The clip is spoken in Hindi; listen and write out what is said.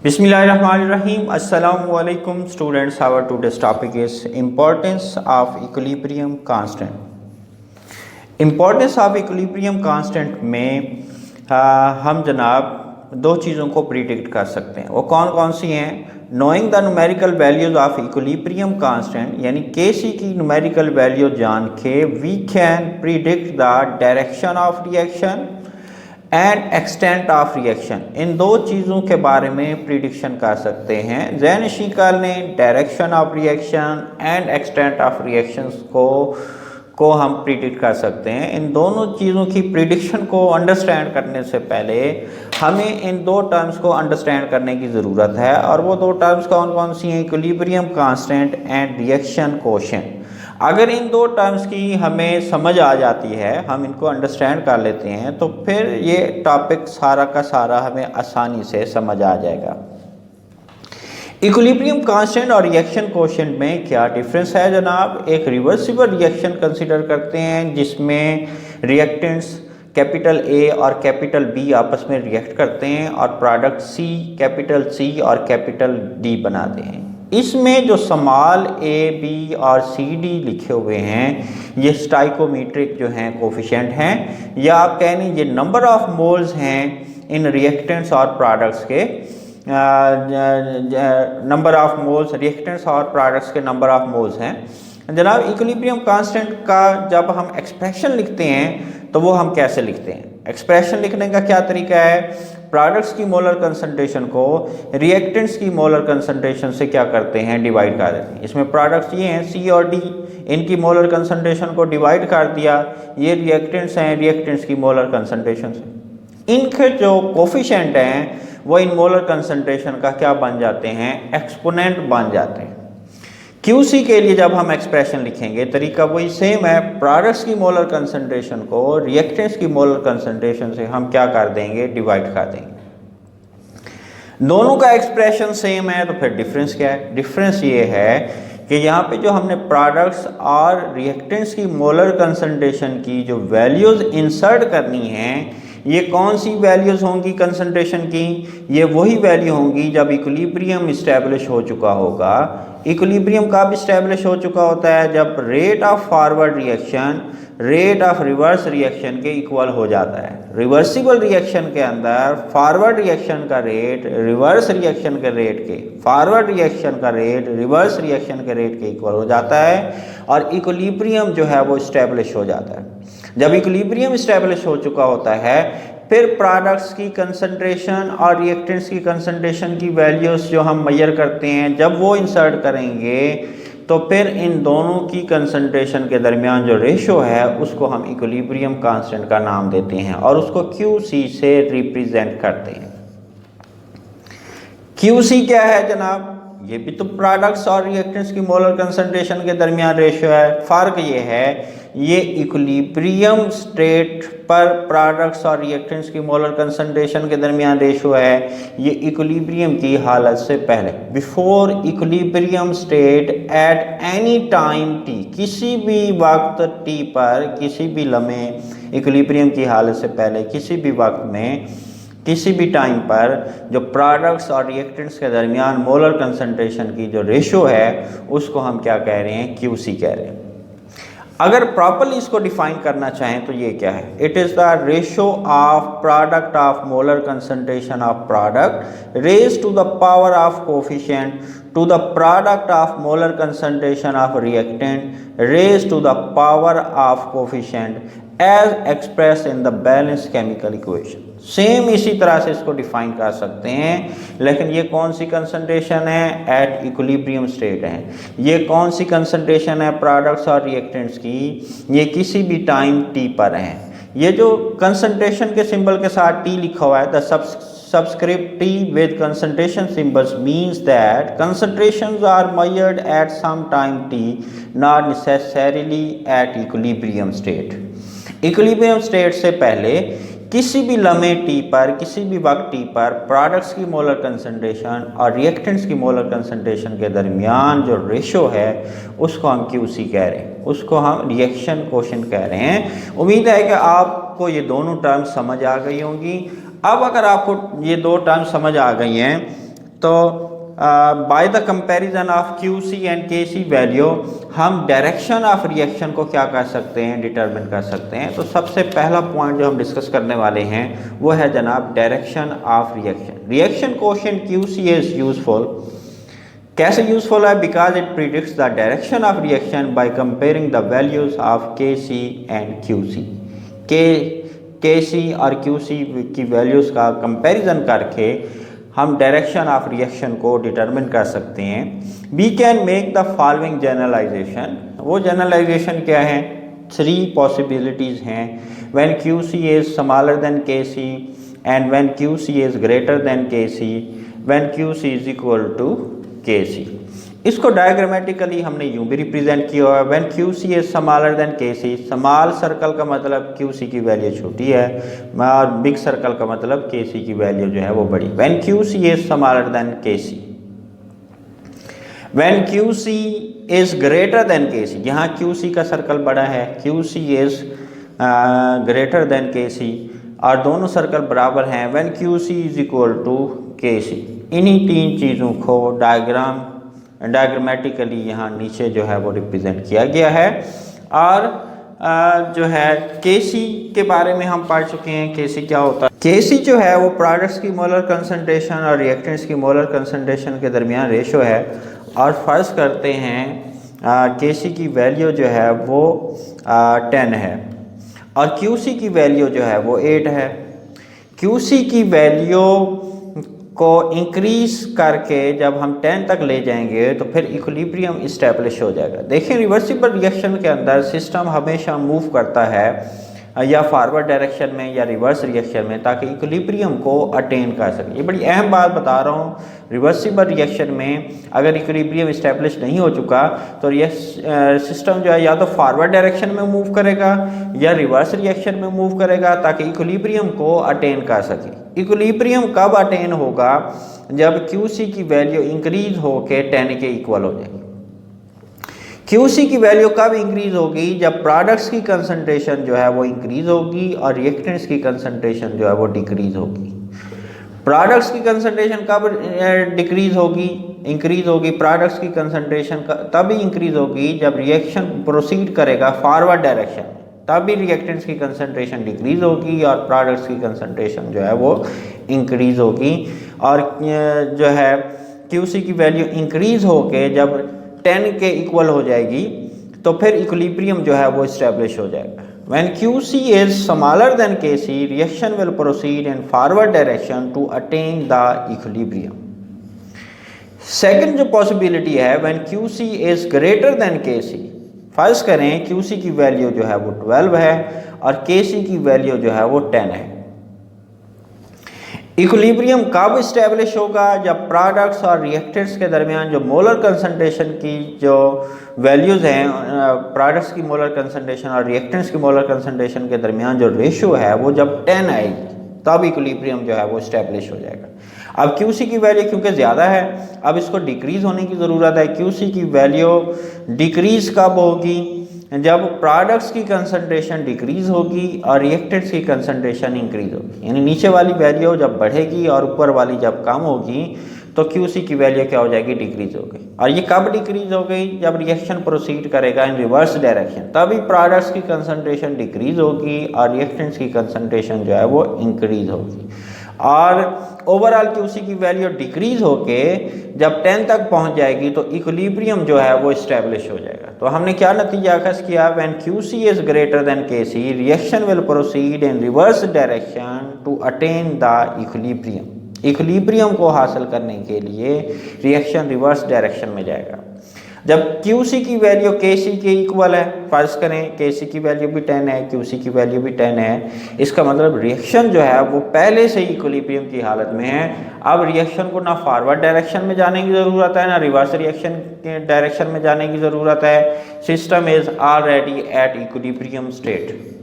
Bismillahirrahmanirrahim. Assalamu alaikum students. Our today's topic is importance of equilibrium constant. Importance of equilibrium constant में हम जनाब दो चीज़ों को प्रिडिक्ट कर सकते हैं। वो कौन कौन सी हैं? Knowing the numerical values of equilibrium constant यानी Kc की न्यूमेरिकल वैल्यू जान के we can predict the direction of reaction and extent of reaction. इन दो चीज़ों के बारे में प्रिडिक्शन कर सकते हैं। जैन शिकल ने direction of reaction and extent of reactions को हम प्रिडिक्ट कर सकते हैं। इन दोनों चीज़ों की प्रिडिक्शन को अंडरस्टैंड करने से पहले हमें इन दो टर्म्स को अंडरस्टैंड करने की ज़रूरत है, और वो दो टर्म्स कौन कौन सी हैं? Equilibrium constant and reaction coefficient. अगर इन दो टर्म्स की हमें समझ आ जाती है, हम इनको अंडरस्टैंड कर लेते हैं, तो फिर ये टॉपिक सारा का सारा हमें आसानी से समझ आ जाएगा। इक्विलिब्रियम कांस्टेंट और रिएक्शन कोएफिशिएंट में क्या डिफरेंस है जनाब? एक रिवर्सिबल रिएक्शन कंसीडर करते हैं जिसमें रिएक्टेंट्स कैपिटल A और कैपिटल B आपस में रिएक्ट करते हैं और प्रोडक्ट कैपिटल C और कैपिटल D बनाते हैं। इसमें जो स्मॉल a, b और c, d लिखे हुए हैं ये स्टाइकोमेट्रिक जो हैं कोफिशिएंट हैं, या आप कह लें ये नंबर ऑफ मोल्स हैं इन रिएक्टेंट्स और प्रोडक्ट्स के नंबर ऑफ मोल्स, रिएक्टेंट्स और प्रोडक्ट्स के नंबर ऑफ मोल्स हैं जनाब। इक्विलिब्रियम कांस्टेंट का जब हम एक्सप्रेशन लिखते हैं तो वो हम कैसे लिखते हैं? एक्सप्रेशन लिखने का क्या तरीका है? प्रोडक्ट्स की मोलर कंसंट्रेशन को रिएक्टेंट्स की मोलर कंसंट्रेशन से क्या करते हैं? डिवाइड कर देते हैं। इसमें प्रोडक्ट्स ये हैं C और D, इनकी मोलर कंसंट्रेशन को डिवाइड कर दिया। ये रिएक्टेंट्स हैं, रिएक्टेंट्स की मोलर कंसंट्रेशन से इनके जो कोफिशिएंट हैं वो इन मोलर कंसंट्रेशन का क्या बन जाते हैं? एक्सपोनेंट बन जाते हैं। QC के लिए जब हम एक्सप्रेशन लिखेंगे तरीका वही सेम है। प्रोडक्ट्स की मोलर कंसंट्रेशन को रिएक्टेंट्स की मोलर कंसंट्रेशन से हम क्या कर देंगे? डिवाइड कर देंगे। दोनों का एक्सप्रेशन सेम है, तो फिर डिफरेंस क्या है? डिफरेंस ये है कि यहाँ पे जो हमने प्रोडक्ट्स और रिएक्टेंट्स की मोलर कंसंट्रेशन की जो वैल्यूज़ इंसर्ट करनी हैं, ये कौन सी वैल्यूज़ होंगी कंसंट्रेशन की? ये वही वैल्यू होंगी जब इक्विलिब्रियम इस्टेब्लिश हो चुका होगा। इक्विलिब्रियम कब इस्टेब्लिश हो चुका होता है? जब rate of forward reaction rate of reverse reaction के इक्वल हो जाता है। रिवर्सिबल रिएक्शन के अंदर फॉरवर्ड रिएक्शन का रेट रिवर्स रिएक्शन के रेट के फॉरवर्ड रिएक्शन का रेट रिवर्स रिएक्शन के रेट के इक्वल हो जाता है और इक्विलिब्रियम जो है वो इस्टेब्लिश हो जाता है। जब इक्विलिब्रियम इस्टेब्लिश हो चुका होता है फिर प्रोडक्ट्स की कंसंट्रेशन और रिएक्टेंट्स की कंसंट्रेशन की वैल्यूज़ जो हम मेजर करते हैं, जब वो इंसर्ट करेंगे तो फिर इन दोनों की कंसंट्रेशन के दरमियान जो रेशो है उसको हम इक्विलिब्रियम कांस्टेंट का नाम देते हैं और उसको QC से रिप्रेजेंट करते हैं। QC क्या है जनाब? ये भी तो प्रोडक्ट्स और रिएक्टेंट्स की मोलर कंसंट्रेशन के दरमियान रेशो है। फ़र्क ये है ये इक्विलिब्रियम स्टेट पर प्रोडक्ट्स और रिएक्टेंट्स की मोलर कंसंट्रेशन के दरमियान रेशो है। ये इक्विलिब्रियम की हालत से पहले, before equilibrium state at any time t, किसी भी वक्त t पर, किसी भी लम्हे इक्विलिब्रियम की हालत से पहले किसी भी वक्त में किसी भी टाइम पर जो प्रोडक्ट्स और रिएक्टेंट्स के दरमियान मोलर कंसंट्रेशन की जो रेशो है उसको हम क्या कह रहे हैं? QC कह रहे हैं। अगर प्रॉपर्ली इसको डिफाइन करना चाहें तो ये क्या है? It is the ratio of product of molar concentration of product raise to the power of coefficient to the product of molar concentration of reactant raise to the power of coefficient as express in the balance chemical equation. Same इसी तरह से इसको डिफाइन कर सकते हैं, लेकिन ये कौन सी कंसंट्रेशन है? एट इक्विलिब्रियम स्टेट है। ये कौन सी कंसंट्रेशन है प्रोडक्ट्स और रिएक्टेंट्स की? ये किसी भी टाइम t पर हैं। ये जो कंसंट्रेशन के सिंबल के साथ t लिखा हुआ है, the subscript t with concentration symbols means that concentrations are measured at some time t, not necessarily at equilibrium state। Equilibrium state से पहले किसी भी लम्हे t पर, किसी भी वक्त t पर प्रोडक्ट्स की मोलर कंसंट्रेशन और रिएक्टेंट्स की मोलर कंसंट्रेशन के दरमियान जो रेशो है उसको हम QC कह रहे हैं, उसको हम रिएक्शन कोएफिशिएंट कह रहे हैं। उम्मीद है कि आपको ये दोनों टर्म्स समझ आ गई होंगी। अब अगर आपको ये दो टर्म्स समझ आ गई हैं तो by the comparison of Q C and K C value हम डायरेक्शन ऑफ रिएक्शन को क्या कर सकते हैं, डिटरमिन कर सकते हैं। तो सबसे पहला पॉइंट जो हम डिस्कस करने वाले हैं वो है जनाब direction of reaction. Reaction coefficient Q C is useful. कैसे यूजफुल है? Because it predicts the direction of reaction by comparing the values of K C and Q C. के सी और क्यू सी की वैल्यूज़ का कंपैरिजन करके हम डायरेक्शन ऑफ रिएक्शन को डिटरमिन कर सकते हैं। We can make the following generalization. वो जनरलाइजेशन क्या है? 3 पॉसिबिलिटीज़ हैं। When Q C is smaller than K C and when Q C is greater than K C, when Q C is equal to K C. इसको डायग्रामेटिकली हमने यूं भी रिप्रेजेंट किया हुआ है। When Q C is smaller than K C, small circle का मतलब क्यू सी की वैल्यू छोटी है और बिग सर्कल का मतलब के सी की वैल्यू जो है वो बड़ी। When Q C is smaller than K C, when Q C is greater than K C, यहाँ क्यू सी का सर्कल बड़ा है, Q C is greater than K C और दोनों सर्कल बराबर हैं। When Q C is equal to K C. इन्हीं 3 चीज़ों को डायग्रामेटिकली यहाँ नीचे जो है वो रिप्रेजेंट किया गया है। और जो है केसी के बारे में हम पढ़ चुके हैं। केसी क्या होता है? केसी जो है वो प्रोडक्ट्स की मोलर कंसंट्रेशन और रिएक्टेंट्स की मोलर कंसंट्रेशन के दरमियान रेशो है। और फर्ज करते हैं केसी की वैल्यू जो है वो 10 है और क्यूसी की वैल्यू जो है वो 8 है। क्यूसी की वैल्यू को इंक्रीज करके जब हम 10 तक ले जाएंगे तो फिर इक्विलिब्रियम इस्टेब्लिश हो जाएगा। देखिए रिवर्सिबल रिएक्शन के अंदर सिस्टम हमेशा मूव करता है या फॉरवर्ड डायरेक्शन में या रिवर्स रिएक्शन में ताकि इक्विलिब्रियम को अटेन कर सके। ये बड़ी अहम बात बता रहा हूँ। रिवर्सिबल रिएक्शन में अगर इक्विलिब्रियम इस्टेब्लिश नहीं हो चुका तो सिस्टम जो है या तो फॉरवर्ड डायरेक्शन में मूव करेगा या रिवर्स रिएक्शन में मूव करेगा ताकि इक्विलिब्रियम को अटेन कर सके। इक्विलिब्रियम कब अटेन होगा? जब क्यूसी की वैल्यू इंक्रीज होके 10 के इक्वल हो जाएगी। क्यूसी की वैल्यू कब इंक्रीज होगी? जब प्रोडक्ट्स की कंसंट्रेशन जो है वो इंक्रीज होगी और रिएक्टेंट्स की कंसंट्रेशन जो है वो डिक्रीज होगी। प्रोडक्ट्स की कंसंट्रेशन कब डिक्रीज होगी? इंक्रीज होगी। प्रोडक्ट्स की कंसंट्रेशन तभी इंक्रीज होगी जब रिएक्शन प्रोसीड करेगा फॉरवर्ड डायरेक्शन, तभी रिएक्टेंट्स की कंसंट्रेशन डिक्रीज होगी और प्रोडक्ट्स की कंसंट्रेशन जो है वो इंक्रीज होगी। और जो है क्यूसी की वैल्यू इंक्रीज होके जब 10 के इक्वल हो जाएगी तो फिर इक्विलिब्रियम जो है वो इस्टेब्लिश हो जाएगा। When QC is smaller than KC, reaction will proceed in forward direction to attain the equilibrium. Second जो पॉसिबिलिटी है when QC is greater than KC, फर्ज करें QC की वैल्यू जो है वो 12 है और KC की वैल्यू जो है वो 10 है। इक्विलिब्रियम कब इस्टेब्लिश होगा? जब प्रोडक्ट्स और रिएक्टेंट्स के दरमियान जो मोलर कंसंट्रेशन की जो वैल्यूज़ हैं, प्रोडक्ट्स की मोलर कंसंट्रेशन और रिएक्टेंट्स की मोलर कंसंट्रेशन के दरमियान जो रेशो है वो जब 10 आएगी तब इक्विलिब्रियम जो है वो इस्टेब्लिश हो जाएगा। अब क्यूसी की वैल्यू क्योंकि ज़्यादा है, अब इसको डिक्रीज़ होने की ज़रूरत है। क्यूसी की वैल्यू डिक्रीज़ कब होगी? जब प्रोडक्ट्स की कंसंट्रेशन डिक्रीज होगी और रिएक्टेंट्स की कंसंट्रेशन इंक्रीज होगी। यानी नीचे वाली वैल्यू जब बढ़ेगी और ऊपर वाली जब कम होगी तो क्यूसी की वैल्यू क्या हो जाएगी? डिक्रीज हो गई। और ये कब डिक्रीज हो गई? जब रिएक्शन प्रोसीड करेगा इन रिवर्स डायरेक्शन, तभी प्रोडक्ट्स की कंसंट्रेशन डिक्रीज होगी और रिएक्टेंट्स की कंसंट्रेशन जो है वो इंक्रीज होगी। और ओवरऑल क्यूसी की वैल्यू डिक्रीज होके जब 10 तक पहुंच जाएगी तो इक्विलिब्रियम जो है वो इस्टेब्लिश हो जाएगा। तो हमने क्या नतीजा अखज़ किया? When Q C is greater than K C, reaction will proceed in reverse direction to attain the equilibrium. Equilibrium को हासिल करने के लिए रिएक्शन रिवर्स डायरेक्शन में जाएगा। जब क्यूसी की वैल्यू केसी के इक्वल है, फर्ज करें केसी की वैल्यू भी 10 है, क्यूसी की वैल्यू भी 10 है, इसका मतलब रिएक्शन जो है वो पहले से ही इक्विलिब्रियम की हालत में है। अब रिएक्शन को ना फॉरवर्ड डायरेक्शन में जाने की ज़रूरत है ना रिवर्स रिएक्शन के डायरेक्शन में जाने की ज़रूरत है। System is already at equilibrium state.